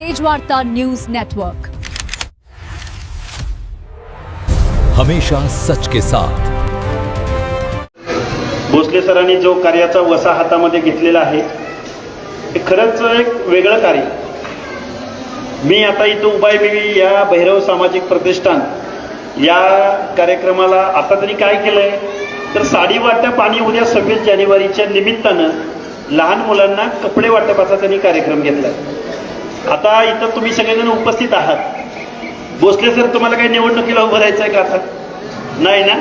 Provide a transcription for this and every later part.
Tejvarta news network, हमेशा सच के साथ। भोसले सरांनी जो कार्याचा वसा हातामध्ये घेतलेला आहे हे खरंच एक वेगळं कार्य। मी आता इथं उभा आहे, मी या भैरव सामाजिक प्रतिष्ठान या कार्यक्रमाला आता तरी काय केलंय तर साडी वाटप आणि उद्या 26 जानेवारीच्या निमित्तानं लहान मुलांना कपडे वाटपाचा त्यांनी कार्यक्रम घेतलाय। आता इथं तुम्ही सगळेजण उपस्थित आहात। भोसले सर तुम्हाला काही निवडणुकीला उभं राहायचं आहे का? आता नाही ना?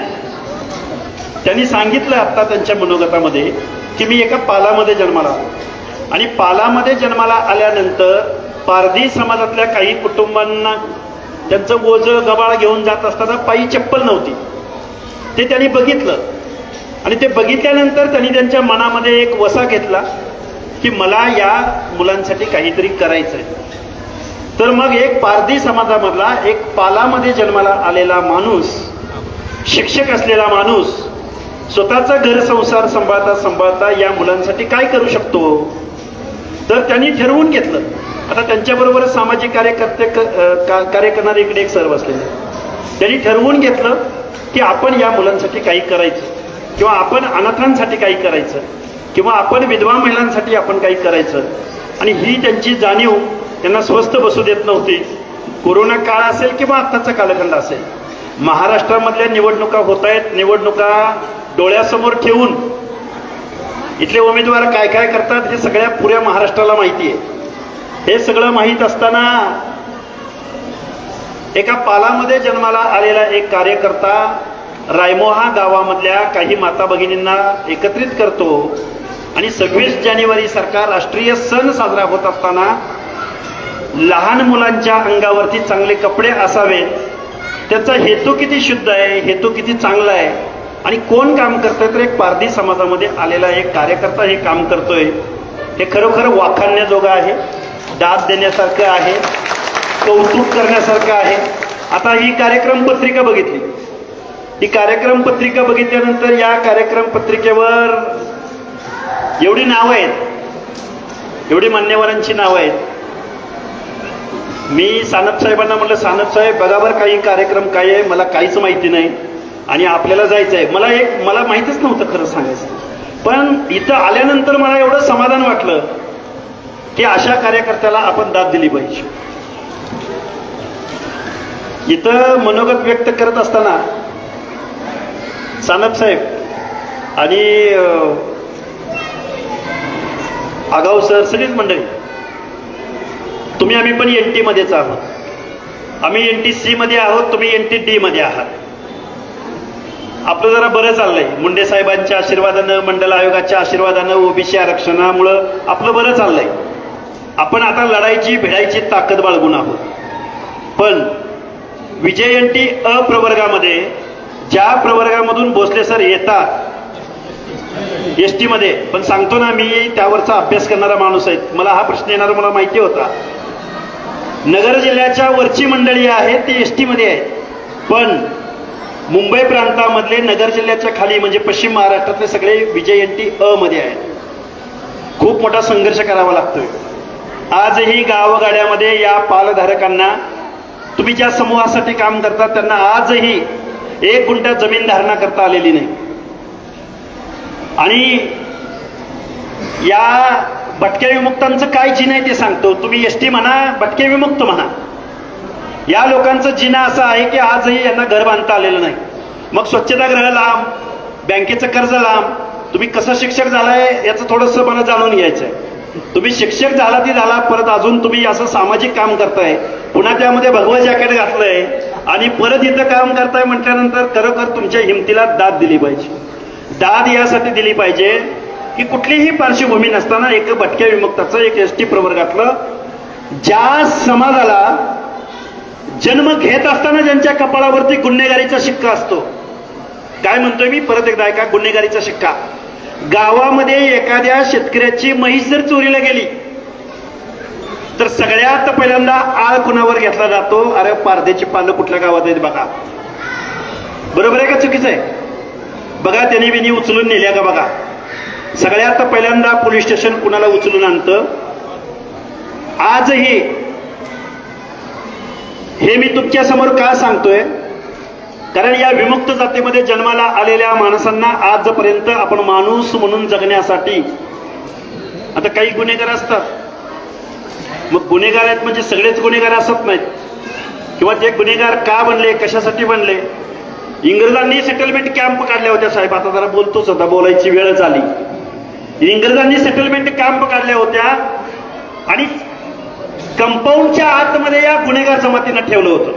त्यांनी सांगितलं आता त्यांच्या मनोगतामध्ये की मी एका पालामध्ये जन्माला आलो आणि पालामध्ये जन्माला आल्यानंतर पारधी समाजातल्या काही कुटुंबांना त्यांचं ओझं गबाळ घेऊन जात असताना पायी चप्पल नव्हती, ते त्यांनी बघितलं आणि ते बघितल्यानंतर त्यांनी त्यांच्या मनामध्ये एक वसा घेतला की मला या मुलांसाठी काहीतरी करायचंय। तर मग एक पारधी समाजामधला एक पालामध्ये जन्माला आलेला माणूस, शिक्षक असलेला माणूस स्वतःचा घर संसार सांभाळता सांभाळता या मुलांसाठी काय करू शकतो, तर त्यांनी ठरवून घेतलं। आता त्यांच्याबरोबर सामाजिक कार्य करणारे इकडे एक सर बसलेले, त्यांनी ठरवून घेतलं की आपण या मुलांसाठी काही करायचं किंवा आपण अनाथांसाठी काही करायचं किंवा आपण विधवा महिलांसाठी आपण काही करायचं। आणि ही त्यांची जाणीव त्यांना स्वस्थ बसू देत नव्हती। कोरोना काळ असेल किंवा आत्ताचा कालखंड असेल, महाराष्ट्रामधल्या निवडणुका होत आहेत, निवडणुका डोळ्यासमोर ठेवून इथले उमेदवार काय काय करतात हे सगळ्या पुऱ्या महाराष्ट्राला माहिती आहे। हे सगळं माहीत असताना एका पालामध्ये जन्माला आलेला एक कार्यकर्ता रायमोहा गावामधल्या काही माता भगिनींना एकत्रित करतो आणि 26 जानेवारी सारखा राष्ट्रीय सण साजरा होत असताना लहान मुलांच्या अंगावरती चांगले कपडे असावेत, त्याचा हेतू किती शुद्ध आहे, हेतू किती चांगला आहे आणि कोण काम करतोय तर एक पारधी समाजामध्ये आलेला एक कार्यकर्ता हे काम करतोय। हे खरोखर वाखाणण्याजोगं आहे, दाद देण्यासारखं आहे, कौतुक करण्यासारखं आहे। आता ही कार्यक्रम पत्रिका बघितली, ही कार्यक्रम पत्रिका बघितल्यानंतर या कार्यक्रम पत्रिकेवर एवढी नावं आहेत, एवढी मान्यवरांची नावं आहेत। मी सानप साहेबांना म्हटलं, सानप साहेब बघा बरं काही कार्यक्रम काय आहे, मला काहीच माहिती नाही आणि आपल्याला जायचं आहे। मला माहितीच नव्हतं खरं सांगायचं, पण इथं आल्यानंतर मला एवढं समाधान वाटलं की अशा कार्यकर्त्याला आपण दाद दिली पाहिजे। इथं मनोगत व्यक्त करत असताना सानप साहेब आणि आगाव सर, सगळीच मंडळी, तुम्ही आम्ही पण NT मध्येच आहोत, आम्ही NT-C मध्ये आहोत, तुम्ही NT-D मध्ये आहात। आपलं जरा बरं चाललंय, मुंडे साहेबांच्या आशीर्वादानं, मंडल आयोगाच्या आशीर्वादानं, OBC आरक्षणामुळं आपलं बरं चाललंय। आपण आता लढायची भिडायची ताकद बाळगून आहोत। पण विजयंती अ प्रवर्गामध्ये, ज्या प्रवर्गामधून भोसले सर येतात ST मध्ये, पण सांगतो ना मी त्यावरचा अभ्यास करणारा माणूस आहे, मला हा प्रश्न येणार मला माहिती होता। नगर जिल्ह्याच्या वरची मंडळी आहे ती ST मध्ये आहे, पण मुंबई प्रांतामधले नगर जिल्ह्याच्या खाली म्हणजे पश्चिम महाराष्ट्रातले सगळे विजयंती अ मध्ये आहेत। खूप मोठा संघर्ष करावा लागतोय। आजही गावगाड्यामध्ये या पालधारकांना, तुम्ही ज्या समूहासाठी काम करता त्यांना आजही 1 गुंठा जमीन धारणा करता आलेली नाही। आणि या भटक्या विमुक्तांचं काय जिन आहे ते सांगतो, तुम्ही ST म्हणा, भटके विमुक्त म्हणा, या लोकांचं जिना असं आहे की आजही यांना घर बांधता आलेलं नाही। मग स्वच्छतागृह लांब, बँकेचं कर्ज लांब, तुम्ही कसं शिक्षक झालाय याचं थोडंसं मला जाणून घ्यायचं आहे। तुम्ही शिक्षक झाला ती झाला, परत अजून तुम्ही असं सामाजिक काम करताय, पुन्हा त्यामध्ये भगवं जॅकेट घातलंय आणि परत इथं काम करताय म्हटल्यानंतर खरोखर तुमच्या हिमतीला दाद दिली पाहिजे। दाद यासाठी दिली पाहिजे की कुठलीही पार्श्वभूमी नसताना एक भटक्या विमुक्ताचं, एक ST प्रवर्गातलं, ज्या समाजाला जन्म घेत असताना ज्यांच्या कपाळावरती गुन्हेगारीचा शिक्का असतो, काय म्हणतोय मी परत एकदा ऐका, गुन्हेगारीचा शिक्का। गावामध्ये एखाद्या शेतकऱ्याची म्हैस जर चोरीला गेली तर सगळ्यात पहिल्यांदा आळ कुणावर घेतला जातो, अरे पारध्याची पानं कुठल्या गावात आहेत बघा। बरोबर आहे का चुकीचं आहे? बघा त्यांनी विनी उचलून नेल्या का बघा। सगळ्यात पहिल्यांदा पोलीस स्टेशन कुणाला उचलून आणतं? आजही हे मी तुमच्या समोर का सांगतोय, कारण या विमुक्त जातीमध्ये जन्माला आलेल्या माणसांना आजपर्यंत आपण माणूस म्हणून जगण्यासाठी, आता काही गुन्हेगार असतात, मग गुन्हेगार आहेत म्हणजे सगळेच गुन्हेगार असत नाहीत, किंवा ते गुन्हेगार का बनले, कशासाठी बनले. इंग्रजांनी सेटलमेंट कॅम्प काढल्या होत्या साहेब, आता जरा बोलतोच होता, बोलायची वेळच आली. इंग्रजांनी सेटलमेंट कॅम्प काढल्या होत्या आणि कंपाऊंडच्या आतमध्ये या गुन्हेगार जमातीनं ठेवलं होतं.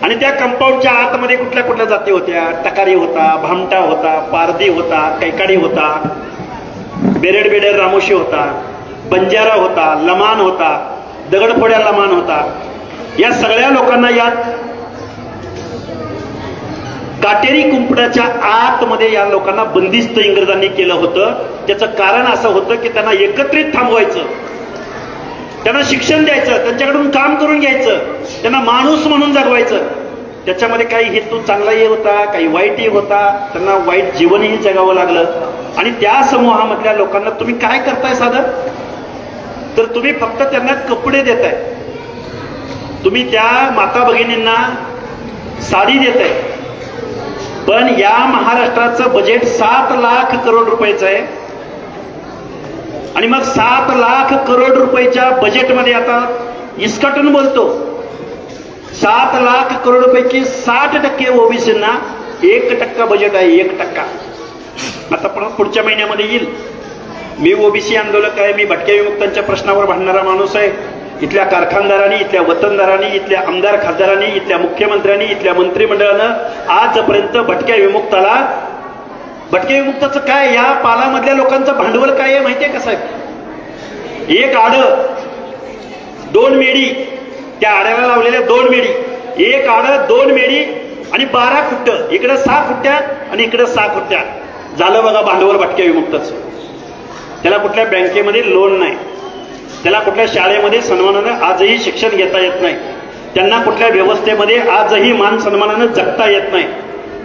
आणि त्या कंपाऊंडच्या आतमध्ये कुठल्या कुठल्या जाती होत्या, टकारी होता, भामटा होता, पारधी होता, कैकाडी होता, बेरेड रामोशी होता, बंजारा होता, लमान होता, दगडफोड्या लमान होता. या सगळ्या लोकांना यात काटेरी कुंपणाच्या आतमध्ये या लोकांना बंदिस्त इंग्रजांनी केलं होतं. त्याचं कारण असं होतं की त्यांना एकत्रित थांबवायचं, त्यांना शिक्षण द्यायचं, त्यांच्याकडून काम करून घ्यायचं, त्यांना माणूस म्हणून जगवायचं. त्याच्यामध्ये काही हेतू चांगलाही होता, काही वाईटही होता, त्यांना वाईट जीवनही जगावं लागलं. आणि त्या समूहामधल्या लोकांना तुम्ही काय करताय साधं, तर तुम्ही फक्त त्यांना कपडे देताय, तुम्ही त्या माता भगिनींना साडी देताय. पण या महाराष्ट्राचं बजेट 7 लाख करोड रुपयाचं आहे. आणि मग 7 लाख करोड रुपयाच्या बजेटमध्ये आता इस्काटून बोलतो, 7 लाख करोड पैकी 60% ओबीसींना 1% बजेट आहे, 1%. आता पुढच्या महिन्यामध्ये येईल. मी ओबीसी आंदोलक आहे, मी भटक्या विमुक्तांच्या प्रश्नावर भांडणारा माणूस आहे. इथल्या कारखानदारांनी, इथल्या वतनदारांनी, इथल्या आमदार खासदारांनी, इथल्या मुख्यमंत्र्यांनी, इथल्या मंत्रिमंडळानं आजपर्यंत भटक्या विमुक्ताचं काय, या पालामधल्या लोकांचं भांडवल काय आहे माहितीये का साहेब? एक आडं, 2 मेडी, त्या आड्याला लावलेल्या 2 मेडी, एक आडं, 2 मेडी आणि 12 खुट्ट, इकडे 6 खुट्ट्या आणि इकडे 6 खुट्ट्या, झालं बघा भांडवल भटक्या विमुक्ताचं. त्याला कुठल्या बँकेमध्ये लोन नाही, त्याला कुठल्या शाळेमध्ये सन्मानानं आजही शिक्षण घेता येत नाही, त्यांना कुठल्या व्यवस्थेमध्ये आजही मान सन्मानानं जगता येत नाही.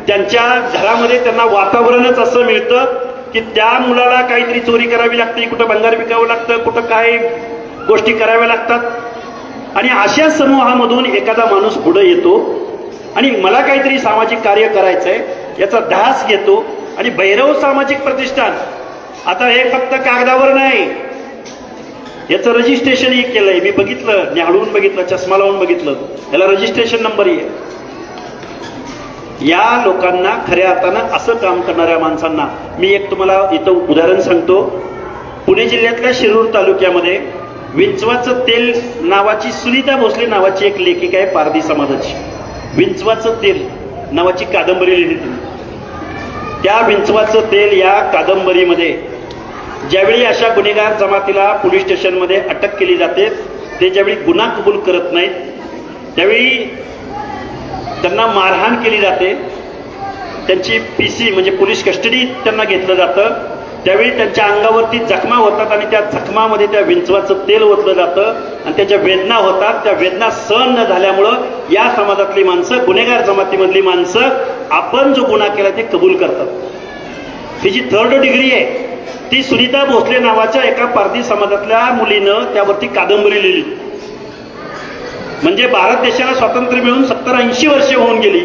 त्यांच्या घरामध्ये त्यांना वातावरणच असं मिळतं की त्या मुलाला काहीतरी चोरी करावी लागते, कुठं भंगार विकावं लागतं, कुठं काय गोष्टी कराव्या लागतात. आणि अशा समूहामधून एखादा माणूस पुढे येतो आणि मला काहीतरी सामाजिक कार्य करायचंय याचा ध्यास घेतो. आणि भैरव सामाजिक प्रतिष्ठान आता हे फक्त कागदावर नाही, याचं रजिस्ट्रेशनही केलंय. मी बघितलं, न्याहाळून बघितलं, चष्मा लावून बघितलं, याला रजिस्ट्रेशन नंबरही आहे. या लोकांना खऱ्या अर्थानं असं काम करणाऱ्या माणसांना मी एक तुम्हाला इथं उदाहरण सांगतो. पुणे जिल्ह्यातल्या शिरूर तालुक्यामध्ये विंचवाचं तेल नावाची, सुनीता भोसले नावाची एक लेखिका आहे पारधी समाजाची. विंचवाचं तेल नावाची कादंबरी लिहिली तुम्ही. त्या विंचवाचं तेल या कादंबरीमध्ये ज्यावेळी अशा गुन्हेगार जमातीला पोलीस स्टेशनमध्ये अटक केली जाते, ते ज्यावेळी गुन्हा कबूल करत नाहीत त्यावेळी त्यांना मारहाण केली जाते, त्यांची PC म्हणजे पोलीस कस्टडी त्यांना घेतलं जातं. त्यावेळी त्यांच्या अंगावरती जखमा होतात आणि त्या जखमामध्ये त्या विंचवाचं तेल ओतलं जातं आणि त्याच्या वेदना होतात. त्या वेदना सहन न झाल्यामुळं या समाजातली माणसं, गुन्हेगार जमातीमधली माणसं, आपण जो गुन्हा केला ते कबूल करतात. ही जी 3rd डिग्री आहे ती सुनीता भोसले नावाच्या एका पारधी समाजातल्या मुलीनं त्यावरती कादंबरी लिहिली. म्हणजे भारत देशाला स्वातंत्र्य मिळून 70-80 वर्षे होऊन गेली.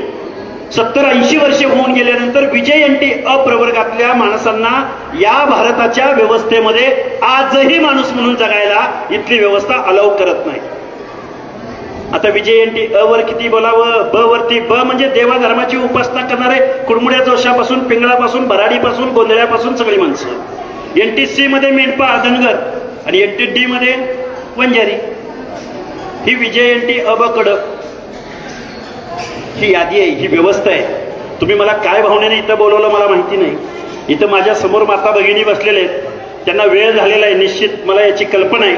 70-80 वर्षे होऊन गेल्यानंतर विजयंती अप्रवर्गातल्या माणसांना या भारताच्या व्यवस्थेमध्ये आजही माणूस म्हणून जगायला इथली व्यवस्था अलाव करत नाही. आता विजयंती अ वर किती बोलावं, ब वरती, ब म्हणजे देवा धर्माची उपासना करणारे कुडमुड्या जोशापासून, पिंगळापासून, भराडीपासून, गोंधळ्यापासून सगळी माणसं. NTC मध्ये मेंढपा, धनगर आणि NTD मध्ये वंजारी. ही विजयंती अ ब कडक ही यादी आहे, ही व्यवस्था आहे. तुम्ही मला काय भावनेने इथं बोलवलं मला माहिती नाही. इथं माझ्या समोर माता भगिनी बसलेले आहेत, त्यांना वेळ झालेला आहे निश्चित, मला याची कल्पना आहे.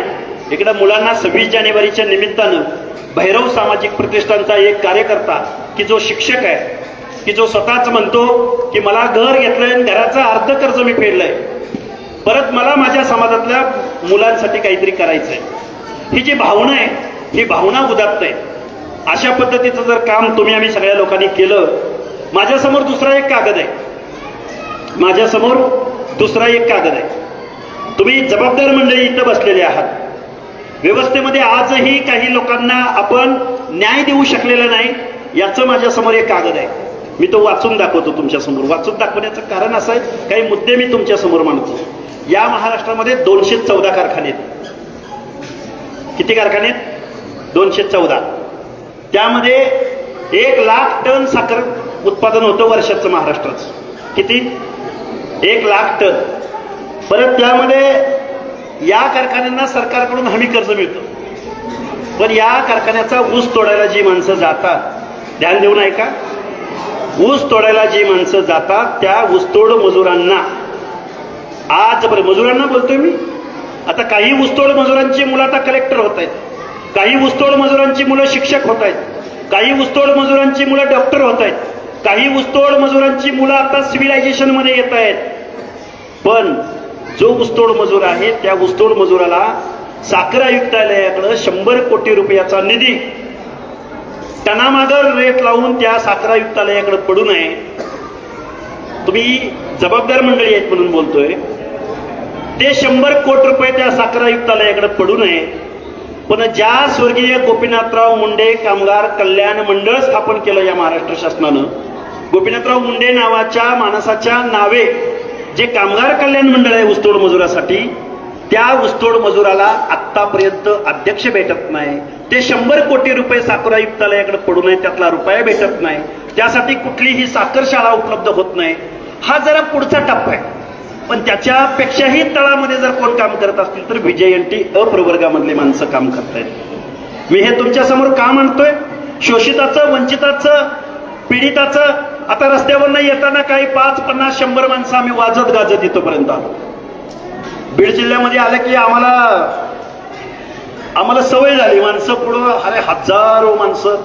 इकडं मुलांना 26 जानेवारीच्या निमित्तानं भैरव सामाजिक प्रतिष्ठानचा एक कार्यकर्ता की जो शिक्षक आहे, की जो स्वतःच म्हणतो की मला घर घेतलंय आणि घराचं अर्ध कर्ज मी फेडलंय, परत मला माझ्या समाजातल्या मुलांसाठी काहीतरी करायचंय. ही जी भावना आहे ही भावना उदात्त आहे. अशा पद्धतीचं जर काम तुम्ही आम्ही सगळ्या लोकांनी केलं. माझ्यासमोर दुसरा एक कागद आहे, माझ्यासमोर दुसरा एक कागद आहे. तुम्ही जबाबदार मंडळी इथं बसलेले आहात. व्यवस्थेमध्ये आजही काही लोकांना आपण न्याय देऊ शकलेला नाही याचं माझ्या समोर एक कागद आहे. मी तो वाचून दाखवतो तुमच्या समोर. वाचून दाखवण्याचं कारण असं आहे, काही मुद्दे मी तुमच्या समोर मांडतो. या महाराष्ट्रामध्ये 214 कारखाने आहेत. किती कारखाने आहेत? 214. त्यामध्ये 1 लाख टन साखर उत्पादन होतं वर्षाचं महाराष्ट्राचं. किती? 1 लाख टन. परत त्यामध्ये या कारखान्यांना सरकारकडून हमी कर्ज मिळतं. पण या कारखान्याचा ऊस तोडायला जी माणसं जातात, ध्यान देऊन ऐका, ऊस तोडायला जी माणसं जातात त्या ऊसतोड मजुरांना आजपर्यंत, मजुरांना बोलतोय मी, आता काही ऊसतोड मजुरांची मुलं आता कलेक्टर होत आहेत, काही ऊसतोड मजुरांची मुलं शिक्षक होत आहेत, काही ऊसतोड मजुरांची मुलं डॉक्टर होत आहेत, काही ऊसतोड मजुरांची मुलं आता सिव्हिलायझेशन मध्ये येत आहेत. पण जो ऊसतोड मजूर आहे त्या ऊसतोड मजुराला साखर आयुक्तालयाकडे 100 कोटी रुपयाचा निधी टनामागर रेट लावून त्या साखर आयुक्तालयाकडे पडू नये. तुम्ही जबाबदार मंडळी आहेत म्हणून बोलतोय. ते 100 कोटी रुपये त्या साखर आयुक्तालयाकडे पडू नये. पण ज्या स्वर्गीय गोपीनाथराव मुंडे कामगार कल्याण मंडळ स्थापन केलं या महाराष्ट्र शासनानं, गोपीनाथराव मुंडे नावाच्या माणसाच्या नावे जे कामगार कल्याण मंडळ आहे ऊसतोड मजुरासाठी, त्या ऊसतोड मजुराला आतापर्यंत अध्यक्ष भेटत नाही. ते 100 कोटी रुपये साखर आयुक्तालयाकडे पडू नये, त्यातला रुपया भेटत नाही. त्यासाठी कुठलीही साखर शाळा उपलब्ध होत नाही. हा जरा पुढचा टप्पा आहे. पण त्याच्यापेक्षाही तळामध्ये जर कोण काम करत असतील तर व्हीजेएनटी अप्रवर्गामधले माणसं काम करतायत. मी हे तुमच्या समोर का म्हणतोय? शोषिताचं, वंचिताचं, पीडिताचं. आता रस्त्यावर नाही येताना काही 5, 50, 100 माणसं आम्ही वाजत गाजत इथपर्यंत आलो. बीड जिल्ह्यामध्ये आलं की आम्हाला सवय झाली. माणसं पुढं, अरे हजारो माणसं,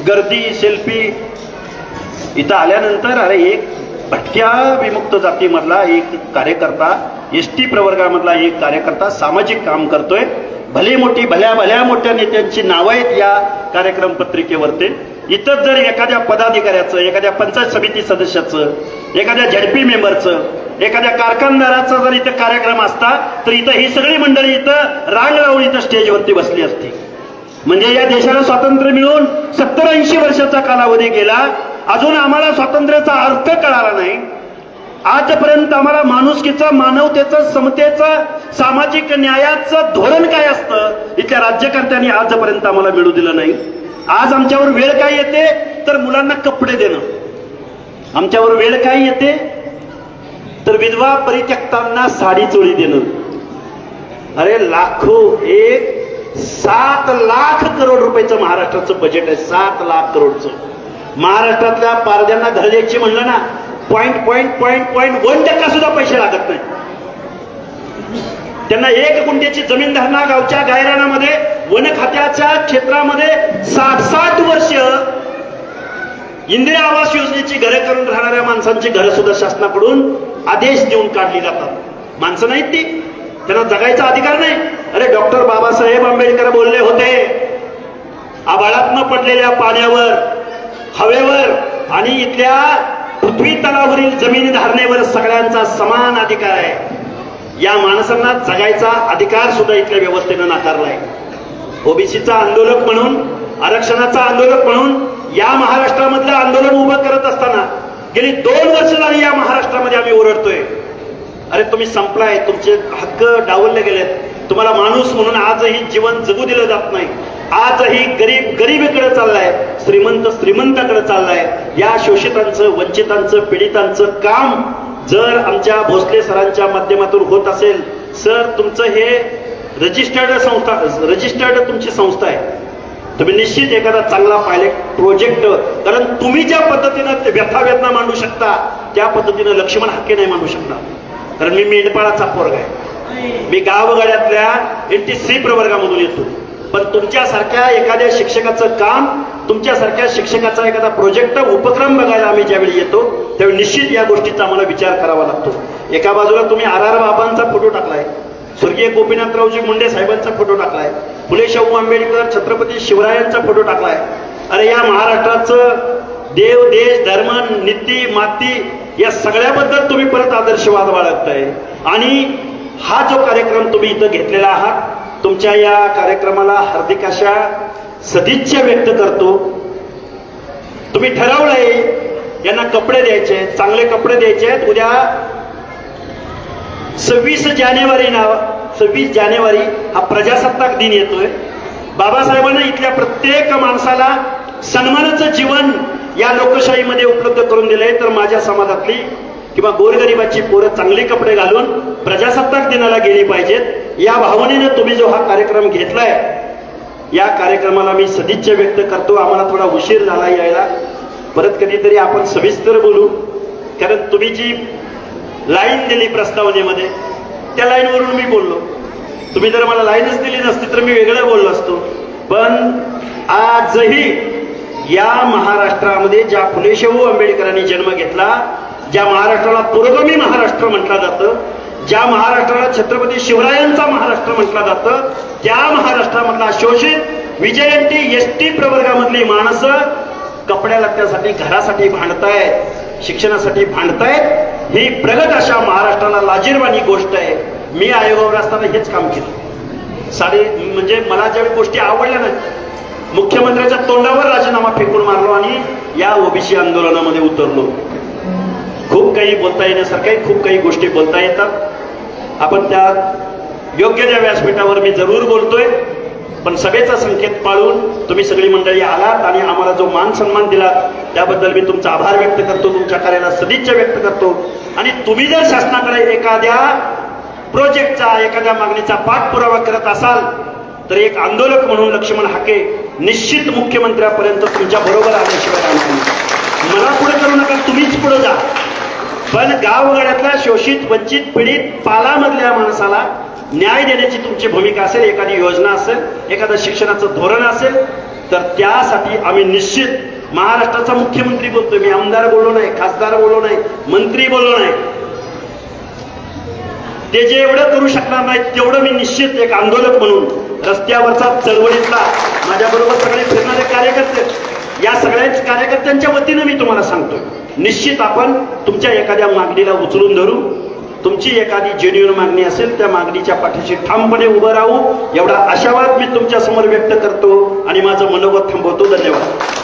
गर्दी, सेल्फी. इथं आल्यानंतर अरे एक भटक्या विमुक्त जातीमधला एक कार्यकर्ता, एसटी प्रवर्गामधला एक कार्यकर्ता सामाजिक काम करतोय. भली मोठी, भल्या मोठ्या नेत्यांची नावं आहेत या कार्यक्रम पत्रिकेवरती. इथं जर एखाद्या पदाधिकाऱ्याचं, एखाद्या पंचायत समिती सदस्याचं, एखाद्या झडपी मेंबरचं, एखाद्या कारखानदाराचा जर इथं कार्यक्रम असता तर इथं ही सगळी मंडळी इथं रांग लावून इथं स्टेजवरती बसली असती. म्हणजे या देशाला स्वातंत्र्य मिळून 70-80 वर्षाचा कालावधी गेला, अजून आम्हाला स्वातंत्र्याचा अर्थ कळाला नाही. आजपर्यंत आम्हाला माणुसकीचं, मानवतेचं, समतेचं, सामाजिक न्यायाचं धोरण काय असतं इथल्या राज्यकर्त्यांनी आजपर्यंत आम्हाला मिळू दिलं नाही. आज आमच्यावर वेळ काय येते तर मुलांना कपडे देणं. आमच्यावर वेळ काय येते तर विधवा परित्यक्तांना साडी चोळी देणं. अरे लाखो, 7 लाख करोड रुपयाचं महाराष्ट्राचं बजेट आहे. 7 लाख करोडचं. महाराष्ट्रातल्या पारद्यांना घर द्यायची म्हणलं ना, 0.1% सुद्धा पैसे लागत नाही. त्यांना 1 गुंठ्याची जमीन धरणा गावच्या गायरानामध्ये वन खात्याच्या क्षेत्रामध्ये 60 वर्ष इंदिरा आवास योजनेची घरं करून राहणाऱ्या माणसांची घरं सुद्धा शासनाकडून आदेश देऊन काढली जातात. माणसं नाहीत ती, त्यांना जगायचा अधिकार नाही. अरे डॉक्टर बाबासाहेब आंबेडकर बोलले होते, आभाळातनं पडलेल्या पाण्यावर, हवेवर आणि इथल्या पृथ्वी तलावरील जमीन धारणेवर सगळ्यांचा समान अधिकार आहे. या माणसांना जगायचा अधिकार सुद्धा इथल्या व्यवस्थेनं नाकारलाय. ओबीसीचा आंदोलक म्हणून, आरक्षणाचा आंदोलक म्हणून या महाराष्ट्रामधलं आंदोलन उभं करत असताना गेली 2 वर्ष झाली या महाराष्ट्रामध्ये आम्ही ओरडतोय, अरे तुम्ही संपलाय, तुमचे हक्क डावलले गेलेत, तुम्हाला माणूस म्हणून आजही जीवन जगू दिलं जात नाही. आजही गरीब गरिबीकडे चाललाय, श्रीमंत श्रीमंताकडे चाललाय. या शोषितांचं, वंचितांचं, पीडितांचं काम जर आमच्या भोसले सरांच्या माध्यमातून होत असेल, सर तुमचं हे रजिस्टर्ड तुमची संस्था आहे, तुम्ही निश्चित एखादा चांगला पायलट प्रोजेक्ट, कारण तुम्ही ज्या पद्धतीनं व्यथा मांडू शकता त्या पद्धतीनं लक्ष्मण हाके नाही मांडू शकता. कारण मी मेंढपाळाचा पोरगा आहे, मी गावगाड्यातल्या NT3 प्रवर्गामधून येतो. पण तुमच्यासारख्या एखाद्या शिक्षकाचं काम, तुमच्यासारख्या शिक्षकाचा एखादा प्रोजेक्ट, उपक्रम बघायला आम्ही ज्यावेळी येतो त्यावेळी निश्चित या गोष्टीचा आम्हाला विचार करावा लागतो. एका बाजूला तुम्ही RR बाबांचा फोटो टाकलाय, स्वर्गीय गोपीनाथरावजी मुंडे साहेबांचा फोटो टाकलाय, फुले शाहू आंबेडकर, छत्रपती शिवरायांचा फोटो टाकलाय. अरे या महाराष्ट्राचं देव, देश, धर्म, नीती, माती या सगळ्याबद्दल तुम्ही परत आदर्शवाद बाळगताय. आणि हा जो कार्यक्रम तुम्ही इथं घेतलेला आहात तुमच्या या कार्यक्रमाला हार्दिक अशा सदिच्छा व्यक्त करतो. तुम्ही ठरवलंय यांना कपडे द्यायचे, चांगले कपडे द्यायचे आहेत. उद्या 26 जानेवारी हा प्रजासत्ताक दिन येतोय. बाबासाहेबांना इथल्या प्रत्येक माणसाला सन्मानाचं जीवन या लोकशाहीमध्ये उपलब्ध करून दिलंय. तर माझ्या समाजातली किंवा गोरगरिबाची पोरं चांगले कपडे घालून प्रजासत्ताक दिनाला गेली पाहिजेत. या भावनेने तुम्ही जो हा कार्यक्रम घेतलाय, या कार्यक्रमाला मी सदिच्छा व्यक्त करतो. आम्हाला थोडा उशीर झाला यायला, परत कधीतरी आपण सविस्तर बोलू. कारण तुम्ही जी लाईन दिली प्रस्तावनेमध्ये, त्या लाईनवरून मी बोललो. तुम्ही जर मला लाईनच दिली नसती तर मी वेगळं बोललो असतो. पण आजही या महाराष्ट्रामध्ये ज्या फुले शाहू आंबेडकरांनी जन्म घेतला, ज्या महाराष्ट्राला पुरोगामी महाराष्ट्र म्हटलं जातं, ज्या महाराष्ट्राला छत्रपती शिवरायांचा महाराष्ट्र म्हटलं जातं, त्या महाराष्ट्रामधला शोषित विजयंती एसटी प्रवर्गामधली माणसं कपड्या लत्त्यासाठी, घरासाठी भांडतायत, शिक्षणासाठी भांडतायत. ही प्रगत अशा महाराष्ट्राला लाजिरवाणी गोष्ट आहे. मी आयोगावर असताना हेच काम केलं. म्हणजे मला ज्यावेळी गोष्टी आवडल्या ना, मुख्यमंत्र्यांच्या तोंडावर राजीनामा फेकून मारलो आणि या ओबीसी आंदोलनामध्ये उतरलो. खूप काही बोलता येण्यासारखं आहे, खूप काही गोष्टी बोलता येतात. आपण त्या योग्य त्या व्यासपीठावर मी जरूर बोलतोय. पण सभेचा संकेत पाळून तुम्ही सगळी मंडळी आलात आणि आम्हाला जो मान सन्मान दिला त्याबद्दल मी तुमचा आभार व्यक्त करतो, तुमच्या कार्याला सदिच्छा व्यक्त करतो. आणि तुम्ही जर शासनाकडे एखाद्या प्रोजेक्टचा, एखाद्या मागणीचा पाठपुरावा करत असाल तर एक आंदोलक म्हणून लक्ष्मण हाके निश्चित मुख्यमंत्र्यापर्यंत तुमच्या बरोबर आल्याशिवाय राहणार नाही. मला पुढे करू नका, तुम्हीच पुढे जा. पण गावगाड्यातल्या शोषित, वंचित, पीडित, पालामधल्या माणसाला न्याय देण्याची तुमची भूमिका असेल, एखादी योजना असेल, एखादं शिक्षणाचं धोरण असेल, तर त्यासाठी आम्ही निश्चित महाराष्ट्राचा मुख्यमंत्री बोलतोय. मी आमदार बोललो नाही, खासदार बोललो नाही, मंत्री बोललो नाही. ते जे एवढं करू शकणार नाही तेवढं मी निश्चित एक आंदोलक म्हणून रस्त्यावरचा, चळवळीतला, माझ्याबरोबर सगळे फिरणारे कार्यकर्ते, या सगळ्याच कार्यकर्त्यांच्या वतीनं मी तुम्हाला सांगतोय, निश्चित आपण तुमच्या एखाद्या मागणीला उचलून धरू. तुमची एखादी जेन्युइन मागणी असेल त्या मागणीच्या पाठीशी ठामपणे उभं राहू, एवढा आशावाद मी तुमच्या समोर व्यक्त करतो आणि माझं मनोगत थांबवतो. धन्यवाद.